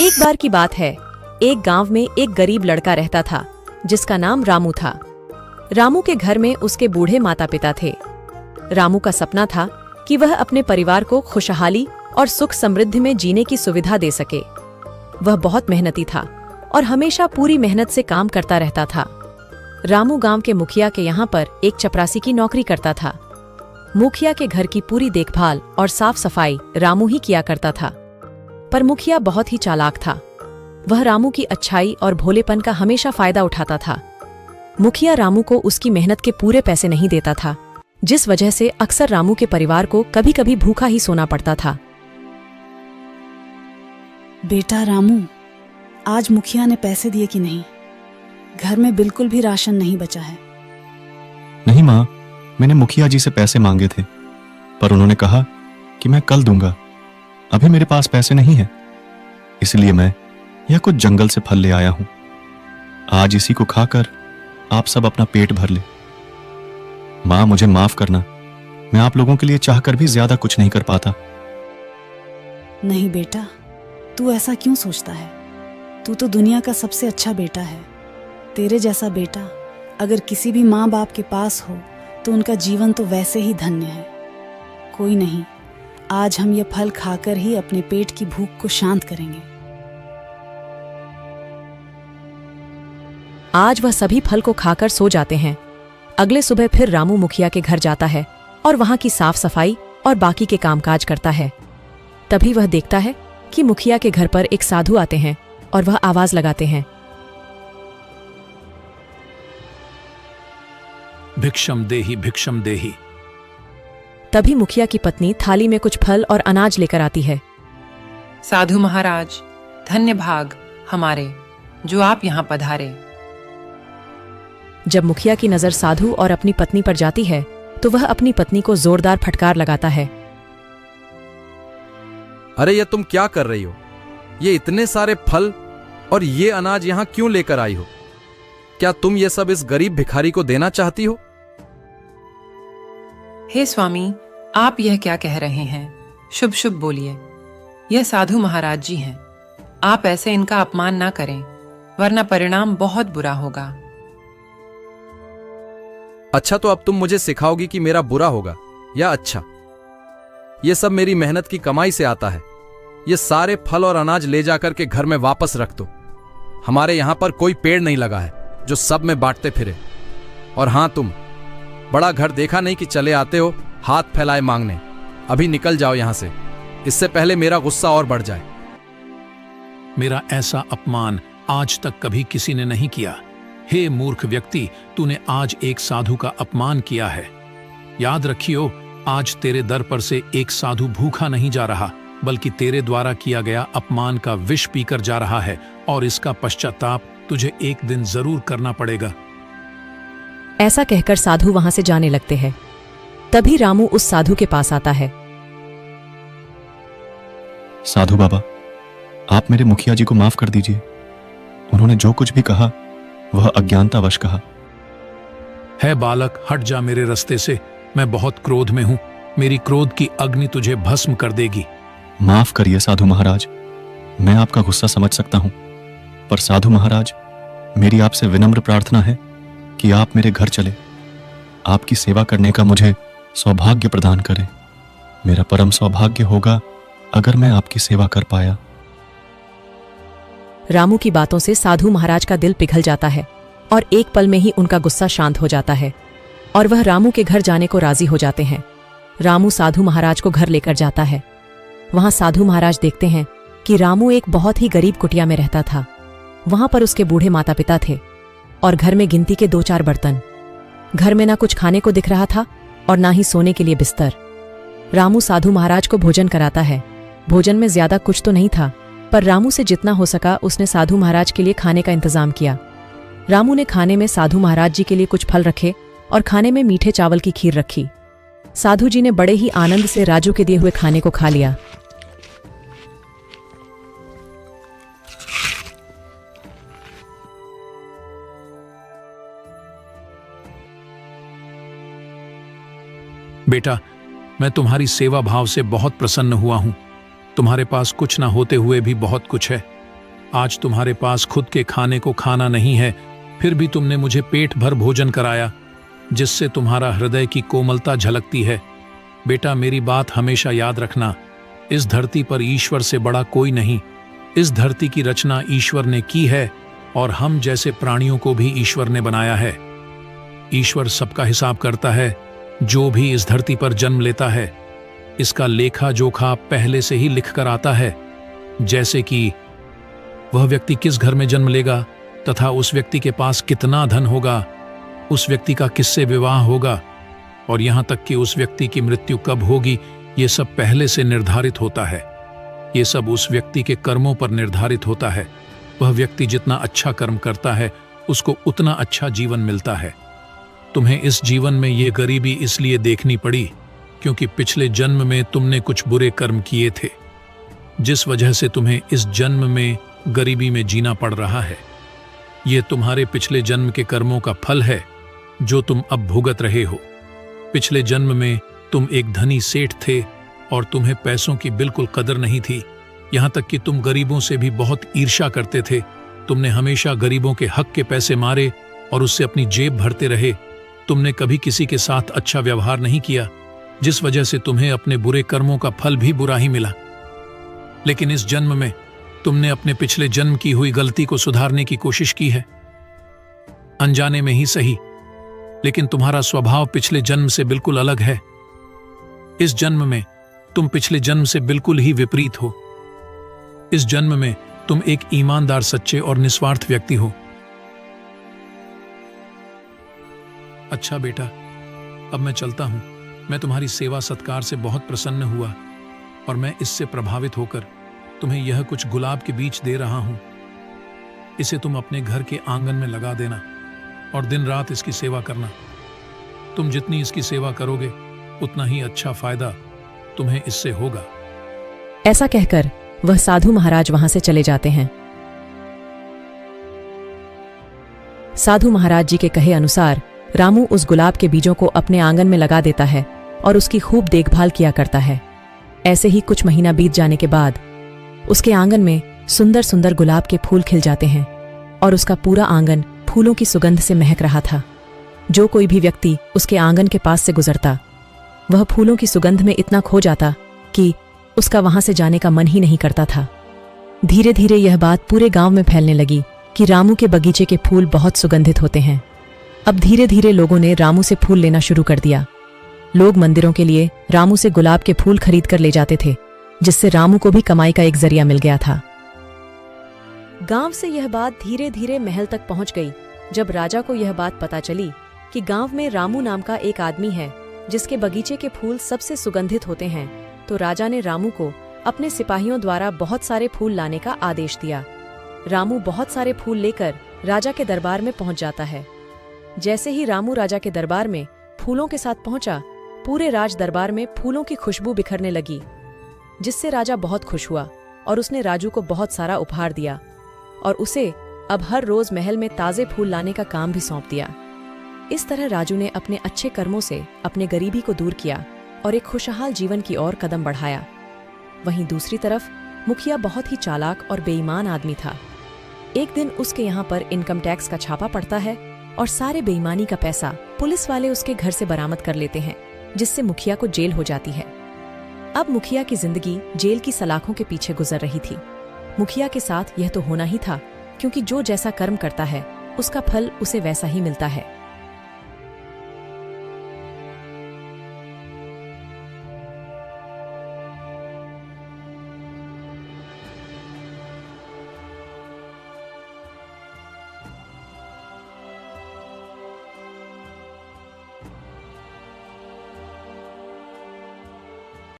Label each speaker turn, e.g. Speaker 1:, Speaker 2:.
Speaker 1: एक बार की बात है, एक गांव में एक गरीब लड़का रहता था जिसका नाम रामू था। रामू के घर में उसके बूढ़े माता पिता थे। रामू का सपना था कि वह अपने परिवार को खुशहाली और सुख समृद्धि में जीने की सुविधा दे सके। वह बहुत मेहनती था और हमेशा पूरी मेहनत से काम करता रहता था। रामू गांव के मुखिया के यहाँ पर एक चपरासी की नौकरी करता था। मुखिया के घर की पूरी देखभाल और साफ सफाई रामू ही किया करता था। पर मुखिया बहुत ही चालाक था। वह रामू की अच्छाई और भोलेपन का हमेशा फायदा उठाता था। मुखिया रामू को उसकी मेहनत के पूरे पैसे नहीं देता था, जिस वजह से अक्सर रामू के परिवार को कभी कभी भूखा ही सोना पड़ता था।
Speaker 2: बेटा रामू, आज मुखिया ने पैसे दिए कि नहीं? घर में बिल्कुल भी राशन नहीं बचा है।
Speaker 3: नहीं माँ, मैंने मुखिया जी से पैसे मांगे थे, पर उन्होंने कहा कि मैं कल दूंगा। अभी मेरे पास पैसे नहीं है, इसलिए मैं यह कुछ जंगल से फल ले आया हूं। आज इसी को खाकर आप सब अपना पेट भर ले। माँ, मुझे माफ करना, मैं आप लोगों के लिए चाहकर भी ज्यादा कुछ नहीं कर पाता।
Speaker 2: नहीं बेटा, तू ऐसा क्यों सोचता है? तू तो दुनिया का सबसे अच्छा बेटा है। तेरे जैसा बेटा अगर किसी भी माँ बाप के पास हो तो उनका जीवन तो वैसे ही धन्य है। कोई नहीं, आज हम ये फल खाकर ही अपने पेट की भूख को शांत करेंगे।
Speaker 1: आज वह सभी फल को खाकर सो जाते हैं। अगले सुबह फिर रामू मुखिया के घर जाता है और वहां की साफ सफाई और बाकी के कामकाज करता है। तभी वह देखता है कि मुखिया के घर पर एक साधु आते हैं और वह आवाज लगाते हैं,
Speaker 4: भिक्षम देहि भिक्षम देहि।
Speaker 1: तभी मुखिया की पत्नी थाली में कुछ फल और अनाज लेकर आती है।
Speaker 5: साधु महाराज, धन्य भाग हमारे जो आप यहाँ पधारे।
Speaker 1: जब मुखिया की नजर साधु और अपनी पत्नी पर जाती है तो वह अपनी पत्नी को जोरदार फटकार लगाता है।
Speaker 6: अरे ये तुम क्या कर रही हो? ये इतने सारे फल और ये अनाज यहाँ क्यों लेकर आई हो? क्या तुम ये सब इस गरीब भिखारी को देना चाहती हो?
Speaker 5: हे स्वामी, आप यह क्या कह रहे हैं? शुभ शुभ बोलिए। यह साधु महाराज जी हैं। आप ऐसे इनका अपमान ना करें, वरना परिणाम बहुत बुरा होगा।
Speaker 6: अच्छा, तो अब तुम मुझे सिखाओगी कि मेरा बुरा होगा या अच्छा? ये सब मेरी मेहनत की कमाई से आता है। ये सारे फल और अनाज ले जाकर के घर में वापस रख दो। हमारे यहां पर कोई पेड़ नहीं लगा है जो सब में बांटते फिरे। और हां, तुम बड़ा घर देखा नहीं कि चले आते हो हाथ फैलाए मांगने। अभी निकल जाओ यहां से, इससे पहले मेरा गुस्सा और बढ़ जाए।
Speaker 4: मेरा ऐसा अपमान आज तक कभी किसी ने नहीं किया। हे मूर्ख व्यक्ति, तूने आज एक साधु का अपमान किया है। याद रखियो, आज तेरे दर पर से एक साधु भूखा नहीं जा रहा, बल्कि तेरे द्वारा किया गया अपमान का विष पीकर जा रहा है, और इसका पश्चाताप तुझे एक दिन जरूर करना पड़ेगा।
Speaker 1: ऐसा कहकर साधु वहां से जाने लगते हैं। तभी रामू उस साधु के पास आता है।
Speaker 3: साधु बाबा, आप मेरे मुखिया जी को माफ कर दीजिए। उन्होंने जो कुछ भी कहा वह अज्ञानतावश कहा।
Speaker 4: है बालक, हट जा मेरे रास्ते से। मैं बहुत क्रोध में हूं। मेरी क्रोध की अग्नि तुझे भस्म कर देगी।
Speaker 3: माफ करिए साधु महाराज, मैं आपका गुस्सा समझ सकता हूं, पर साधु महाराज, मेरी आपसे विनम्र प्रार्थना है कि आप मेरे घर चले। आपकी सेवा करने का मुझे सौभाग्य प्रदान करें। मेरा परम सौभाग्य होगा अगर मैं आपकी सेवा कर पाया।
Speaker 1: रामू की बातों से साधु महाराज का दिल पिघल जाता है और एक पल में ही उनका गुस्सा शांत हो जाता है और वह रामू के घर जाने को राजी हो जाते हैं। रामू साधु महाराज को घर लेकर जाता है। वहां साधु महाराज देखते हैं कि रामू एक बहुत ही गरीब कुटिया में रहता था। वहां पर उसके बूढ़े माता पिता थे और घर में गिनती के 2-4 बर्तन। घर में ना कुछ खाने को दिख रहा था और ना ही सोने के लिए बिस्तर। रामू साधु महाराज को भोजन कराता है। भोजन में ज्यादा कुछ तो नहीं था, पर रामू से जितना हो सका उसने साधु महाराज के लिए खाने का इंतजाम किया। रामू ने खाने में साधु महाराज जी के लिए कुछ फल रखे और खाने में मीठे चावल की खीर रखी। साधु जी ने बड़े ही आनंद से राजू के दिए हुए खाने को खा लिया।
Speaker 4: बेटा, मैं तुम्हारी सेवा भाव से बहुत प्रसन्न हुआ हूं। तुम्हारे पास कुछ ना होते हुए भी बहुत कुछ है। आज तुम्हारे पास खुद के खाने को खाना नहीं है, फिर भी तुमने मुझे पेट भर भोजन कराया, जिससे तुम्हारा हृदय की कोमलता झलकती है। बेटा, मेरी बात हमेशा याद रखना, इस धरती पर ईश्वर से बड़ा कोई नहीं। इस धरती की रचना ईश्वर ने की है और हम जैसे प्राणियों को भी ईश्वर ने बनाया है। ईश्वर सबका हिसाब करता है, जो भी इस धरती पर जन्म लेता है इसका लेखा जोखा पहले से ही लिख कर आता है, जैसे कि वह व्यक्ति किस घर में जन्म लेगा तथा उस व्यक्ति के पास कितना धन होगा, उस व्यक्ति का किससे विवाह होगा और यहां तक कि उस व्यक्ति की मृत्यु कब होगी, ये सब पहले से निर्धारित होता है। ये सब उस व्यक्ति के कर्मों पर निर्धारित होता है। वह व्यक्ति जितना अच्छा कर्म करता है उसको उतना अच्छा जीवन मिलता है। तुम्हें इस जीवन में ये गरीबी इसलिए देखनी पड़ी क्योंकि पिछले जन्म में तुमने कुछ बुरे कर्म किए थे, जिस वजह से तुम्हें इस जन्म में गरीबी में जीना पड़ रहा है। ये तुम्हारे पिछले जन्म के कर्मों का फल है जो तुम अब भुगत रहे हो। पिछले जन्म में तुम एक धनी सेठ थे और तुम्हें पैसों की बिल्कुल कदर नहीं थी, यहां तक कि तुम गरीबों से भी बहुत ईर्ष्या करते थे। तुमने हमेशा गरीबों के हक के पैसे मारे और उससे अपनी जेब भरते रहे। तुमने कभी किसी के साथ अच्छा व्यवहार नहीं किया, जिस वजह से तुम्हें अपने बुरे कर्मों का फल भी बुरा ही मिला। लेकिन इस जन्म में तुमने अपने पिछले जन्म की हुई गलती को सुधारने की कोशिश की है, अनजाने में ही सही, लेकिन तुम्हारा स्वभाव पिछले जन्म से बिल्कुल अलग है। इस जन्म में तुम पिछले जन्म से बिल्कुल ही विपरीत हो। इस जन्म में तुम एक ईमानदार, सच्चे और निस्वार्थ व्यक्ति हो। अच्छा बेटा, अब मैं चलता हूं। मैं तुम्हारी सेवा सत्कार से बहुत प्रसन्न हुआ और मैं इससे प्रभावित होकर तुम्हें यह कुछ गुलाब के बीज दे रहा हूं। इसे तुम अपने घर के आंगन में लगा देना और दिन रात इसकी सेवा करना। तुम जितनी इसकी सेवा करोगे उतना ही अच्छा फायदा तुम्हें इससे होगा।
Speaker 1: ऐसा कहकर वह साधु महाराज वहां से चले जाते हैं। साधु महाराज जी के कहे अनुसार रामू उस गुलाब के बीजों को अपने आंगन में लगा देता है और उसकी खूब देखभाल किया करता है। ऐसे ही कुछ महीना बीत जाने के बाद उसके आंगन में सुंदर सुंदर गुलाब के फूल खिल जाते हैं और उसका पूरा आंगन फूलों की सुगंध से महक रहा था। जो कोई भी व्यक्ति उसके आंगन के पास से गुजरता वह फूलों की सुगंध में इतना खो जाता कि उसका वहां से जाने का मन ही नहीं करता था। धीरे धीरे यह बात पूरे गांव में फैलने लगी कि रामू के बगीचे के फूल बहुत सुगंधित होते हैं। अब धीरे धीरे लोगों ने रामू से फूल लेना शुरू कर दिया। लोग मंदिरों के लिए रामू से गुलाब के फूल खरीद कर ले जाते थे, जिससे रामू को भी कमाई का एक जरिया मिल गया था। गांव से यह बात धीरे धीरे महल तक पहुंच गई। जब राजा को यह बात पता चली कि गांव में रामू नाम का एक आदमी है जिसके बगीचे के फूल सबसे सुगंधित होते हैं, तो राजा ने रामू को अपने सिपाहियों द्वारा बहुत सारे फूल लाने का आदेश दिया। रामू बहुत सारे फूल लेकर राजा के दरबार में पहुंच जाता है। जैसे ही रामू राजा के दरबार में फूलों के साथ पहुंचा, पूरे राज दरबार में फूलों की खुशबू बिखरने लगी, जिससे राजा बहुत खुश हुआ और उसने राजू को बहुत सारा उपहार दिया और उसे अब हर रोज महल में ताजे फूल लाने का काम भी सौंप दिया। इस तरह राजू ने अपने अच्छे कर्मों से अपने गरीबी को दूर किया और एक खुशहाल जीवन की ओर कदम बढ़ाया। वहीं दूसरी तरफ मुखिया बहुत ही चालाक और बेईमान आदमी था। एक दिन उसके यहाँ पर इनकम टैक्स का छापा पड़ता है और सारे बेईमानी का पैसा पुलिस वाले उसके घर से बरामद कर लेते हैं, जिससे मुखिया को जेल हो जाती है। अब मुखिया की जिंदगी जेल की सलाखों के पीछे गुजर रही थी। मुखिया के साथ यह तो होना ही था, क्योंकि जो जैसा कर्म करता है उसका फल उसे वैसा ही मिलता है।